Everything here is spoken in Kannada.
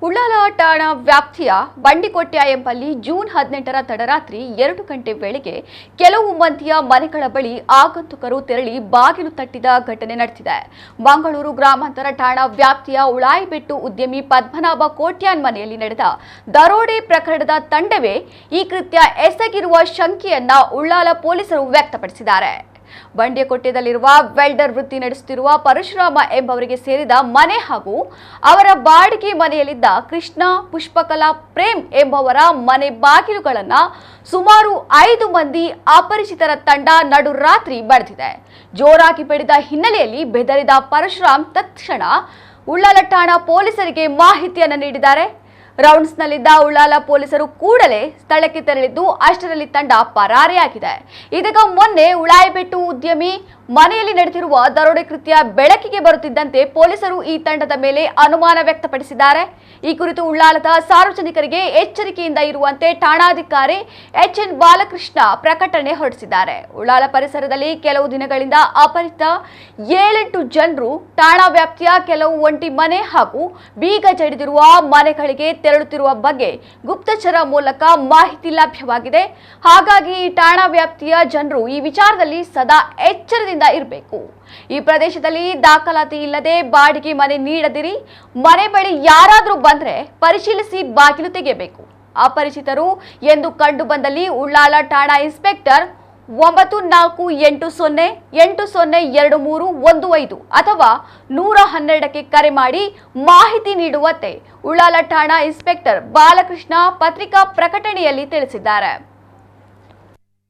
ಉಳ್ಳಾಲ ಠಾಣಾ ವ್ಯಾಪ್ತಿಯ ಬಂಡಿಕೊಟ್ಯ ಎಂಬಲ್ಲಿ ಜೂನ್ 18ರ ತಡರಾತ್ರಿ 2 ಗಂಟೆ ವೇಳೆಗೆ ಕೆಲವು ಮಂದಿಯ ಮನೆಗಳ ಬಳಿ ಆಗಂತುಕರು ತೆರಳಿ ಬಾಗಿಲು ತಟ್ಟಿದ ಘಟನೆ ನಡೆದಿದೆ. ಮಂಗಳೂರು ಗ್ರಾಮಾಂತರ ಠಾಣಾ ವ್ಯಾಪ್ತಿಯ ಉಳಾಯಿಬೆಟ್ಟು ಉದ್ಯಮಿ ಪದ್ಮನಾಭ ಕೋಟ್ಯಾನ್ ಮನೆಯಲ್ಲಿ ನಡೆದ ದರೋಡೆ ಪ್ರಕರಣದ ತಂಡವೇ ಈ ಕೃತ್ಯ ಎಸಗಿರುವ ಶಂಕೆಯನ್ನ ಉಳ್ಳಾಲ ಪೊಲೀಸರು ವ್ಯಕ್ತಪಡಿಸಿದ್ದಾರೆ. ಬಂಡಿಕೊಟ್ಯದಲ್ಲಿರುವ ವೆಲ್ಡರ್ ವೃತ್ತಿ ನಡೆಸುತ್ತಿರುವ ಪರಶುರಾಮ ಎಂಬವರಿಗೆ ಸೇರಿದ ಮನೆ ಹಾಗೂ ಅವರ ಬಾಡಿಗೆ ಮನೆಯಲ್ಲಿದ್ದ ಕೃಷ್ಣ, ಪುಷ್ಪಕಲಾ, ಪ್ರೇಮ್ ಎಂಬವರ ಮನೆ ಬಾಗಿಲುಗಳನ್ನು ಸುಮಾರು 5 ಮಂದಿ ಅಪರಿಚಿತರ ತಂಡ ನಡುರಾತ್ರಿ ಬಡಿದಿದೆ. ಜೋರಾಗಿ ಬಡಿದ ಹಿನ್ನೆಲೆಯಲ್ಲಿ ಬೆದರಿದ ಪರಶುರಾಮ್ ತಕ್ಷಣ ಉಳ್ಳಾಲ ಠಾಣಾ ಪೊಲೀಸರಿಗೆ ಮಾಹಿತಿಯನ್ನು ನೀಡಿದ್ದಾರೆ. ರೌಂಡ್ಸ್ನಲ್ಲಿದ್ದ ಉಳ್ಳಾಲ ಪೊಲೀಸರು ಕೂಡಲೇ ಸ್ಥಳಕ್ಕೆ ತೆರಳಿದ್ದು ಅಷ್ಟರಲ್ಲಿ ತಂಡ ಪರಾರಿಯಾಗಿದೆ. ಇದೀಗ ಮೊನ್ನೆ ಉಳಾಯಿಬೆಟ್ಟು ಉದ್ಯಮಿ ಮನೆಯಲ್ಲಿ ನಡೆದಿರುವ ದರೋಡೆ ಕೃತ್ಯ ಬೆಳಕಿಗೆ ಬರುತ್ತಿದ್ದಂತೆ ಪೊಲೀಸರು ಈ ತಂಡದ ಮೇಲೆ ಅನುಮಾನ ವ್ಯಕ್ತಪಡಿಸಿದ್ದಾರೆ. ಈ ಕುರಿತು ಉಳ್ಳಾಲದ ಸಾರ್ವಜನಿಕರಿಗೆ ಎಚ್ಚರಿಕೆಯಿಂದ ಇರುವಂತೆ ಠಾಣಾಧಿಕಾರಿ ಎಚ್.ಎನ್. ಬಾಲಕೃಷ್ಣ ಪ್ರಕಟಣೆ ಹೊರಡಿಸಿದ್ದಾರೆ. ಉಳ್ಳಾಲ ಪರಿಸರದಲ್ಲಿ ಕೆಲವು ದಿನಗಳಿಂದ ಅಪರಿಚಿತ 7-8 ಜನರು ಠಾಣಾ ವ್ಯಾಪ್ತಿಯ ಕೆಲವು ಒಂಟಿ ಮನೆ ಹಾಗೂ ಬೀಗ ಜಡಿದಿರುವ ಮನೆಗಳಿಗೆ ತೆರಳುತ್ತಿರುವ ಬಗ್ಗೆ ಗುಪ್ತಚರ ಮೂಲಕ ಮಾಹಿತಿ ಲಭ್ಯವಾಗಿದೆ. ಹಾಗಾಗಿ ಈ ಠಾಣಾ ವ್ಯಾಪ್ತಿಯ ಜನರು ಈ ವಿಚಾರದಲ್ಲಿ ಸದಾ ಎಚ್ಚರದಿಂದ ಇರಬೇಕು. ಈ ಪ್ರದೇಶದಲ್ಲಿ ದಾಖಲಾತಿ ಇಲ್ಲದೆ ಬಾಡಿಗೆ ಮನೆ ನೀಡದಿರಿ. ಮನೆ ಬಳಿ ಯಾರಾದರೂ ಬಂದ್ರೆ ಪರಿಶೀಲಿಸಿ ಬಾಗಿಲು ತೆಗೆಯಬೇಕು. ಅಪರಿಚಿತರು ಎಂದು ಕಂಡು ಬಂದಲ್ಲಿ ಉಳ್ಳಾಲ ಠಾಣಾ ಇನ್ಸ್ಪೆಕ್ಟರ್ 9480802315 ಅಥವಾ 112ಕ್ಕೆ ಕರೆ ಮಾಡಿ ಮಾಹಿತಿ ನೀಡುವಂತೆ ಉಳ್ಳಾಲ ಠಾಣಾ ಇನ್ಸ್ಪೆಕ್ಟರ್ ಬಾಲಕೃಷ್ಣ ಪತ್ರಿಕಾ ಪ್ರಕಟಣೆಯಲ್ಲಿ ತಿಳಿಸಿದ್ದಾರೆ.